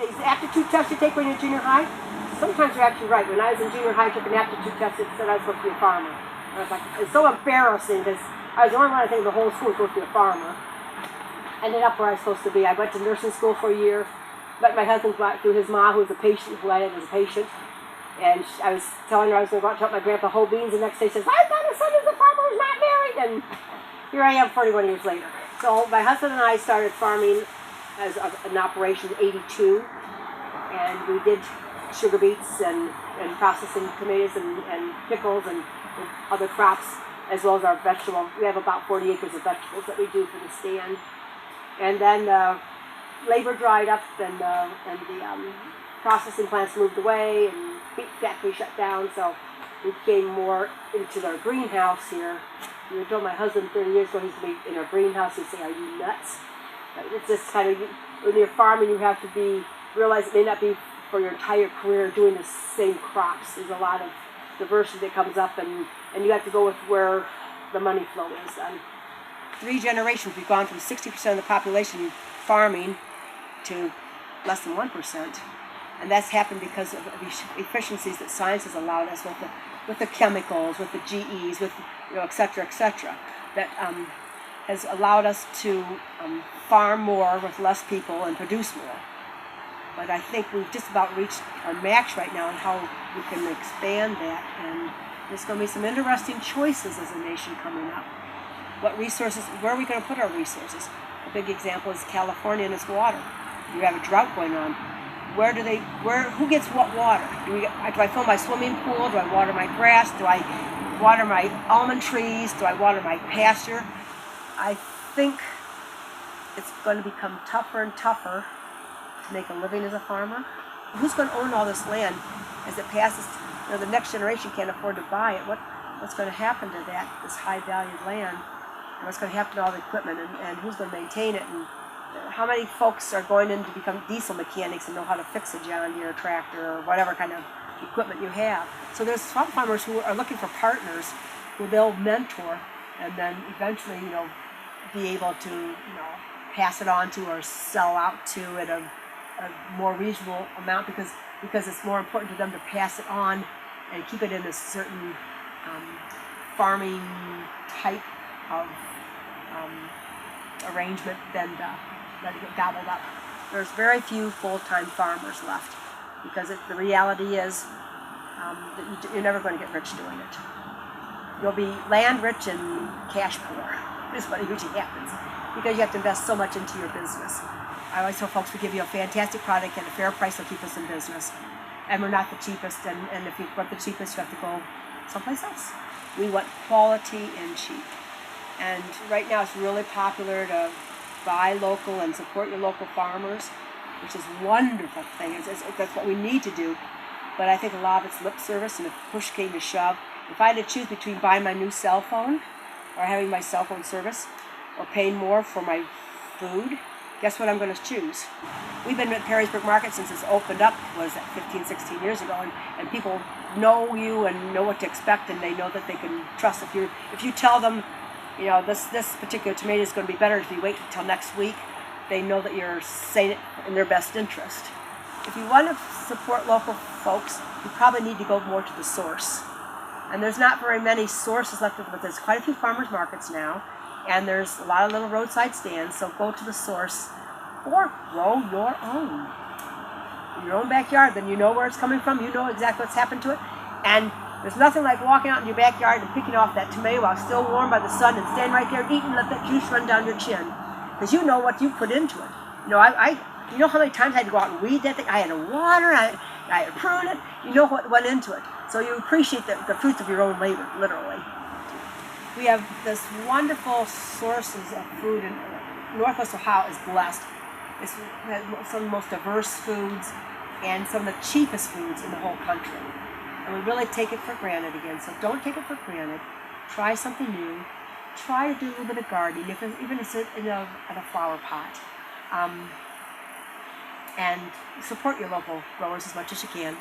these aptitude tests you take when you're in junior high, sometimes you're actually right. When I was in junior high, I took an aptitude test that said I was supposed to be a farmer. And I was like, it's so embarrassing because I was the only one I think in the whole school was supposed to be a farmer. Ended up where I was supposed to be. I went to nursing school for a year. Met my husband through his mom, who was a patient, who I had as a patient. And I was telling her I was going to go out and help my grandpa hoe beans. The next day she says, I've got a son who's a farmer who's not married. And here I am 41 years later. So my husband and I started farming as an operation in '82. And we did sugar beets and processing tomatoes and pickles and other crops, as well as our vegetable. We have about 40 acres of vegetables that we do for the stand. And then labor dried up, and the processing plants moved away, and beet factory shut down. So we came more into our greenhouse here. I told my husband 30 years ago he's going to be in our greenhouse. He'd say, "Are you nuts?" But it's just kind of, when you're farming, you have to realize it may not be for your entire career doing the same crops. There's a lot of diversity that comes up, and you have to go with where the money flow is. 3 generations, we've gone from 60% of the population farming to less than 1%. And that's happened because of the efficiencies that science has allowed us with the chemicals, with the GEs, with, et cetera, that has allowed us to farm more with less people and produce more. But I think we've just about reached our max right now on how we can expand that. And there's going to be some interesting choices as a nation coming up. What resources, where are we going to put our resources? A big example is California and its water. You have a drought going on. Who gets what water? Do I fill my swimming pool? Do I water my grass? Do I water my almond trees? Do I water my pasture? I think it's going to become tougher and tougher to make a living as a farmer. Who's going to own all this land as it passes? The next generation can't afford to buy it. What's going to happen to this high valued land? And what's going to happen to all the equipment, and who's going to maintain it? And how many folks are going in to become diesel mechanics and know how to fix a John Deere tractor or whatever kind of equipment you have? So there's some farmers who are looking for partners who they'll mentor, and then eventually, be able to, pass it on to or sell out to at a more reasonable amount because it's more important to them to pass it on and keep it in a certain farming type of arrangement than let it get gobbled up. There's very few full-time farmers left because the reality is that you're never going to get rich doing it. You'll be land rich and cash poor is what usually happens because you have to invest so much into your business. I always tell folks we give you a fantastic product at a fair price will keep us in business. And we're not the cheapest, and if you want the cheapest, you have to go someplace else. We want quality and cheap. And right now it's really popular to buy local and support your local farmers, which is a wonderful thing. That's what we need to do. But I think a lot of it's lip service, and if push came to shove, if I had to choose between buying my new cell phone or having my cell phone service or paying more for my food, guess what I'm going to choose? We've been at Perrysburg Market since it's opened up, 15, 16 years ago, and people know you and know what to expect, and they know that they can trust. If you tell them, this particular tomato is going to be better if you wait until next week, they know that you're saying it in their best interest. If you want to support local folks, you probably need to go more to the source. And there's not very many sources left, but there's quite a few farmers markets now, and there's a lot of little roadside stands, so go to the source or grow your own. In your own backyard, then you know where it's coming from, you know exactly what's happened to it, and there's nothing like walking out in your backyard and picking off that tomato while still warm by the sun and standing right there eating and let that juice run down your chin, because you know what you put into it. You know how many times I had to go out and weed that thing? I had to water, I had to prune it. You know what went into it. So you appreciate the fruits of your own labor, literally. We have this wonderful sources of food, and Northwest Ohio is blessed. It's some of the most diverse foods and some of the cheapest foods in the whole country. And we really take it for granted again. So don't take it for granted. Try something new. Try to do a little bit of gardening, even if it's in a flower pot. And support your local growers as much as you can.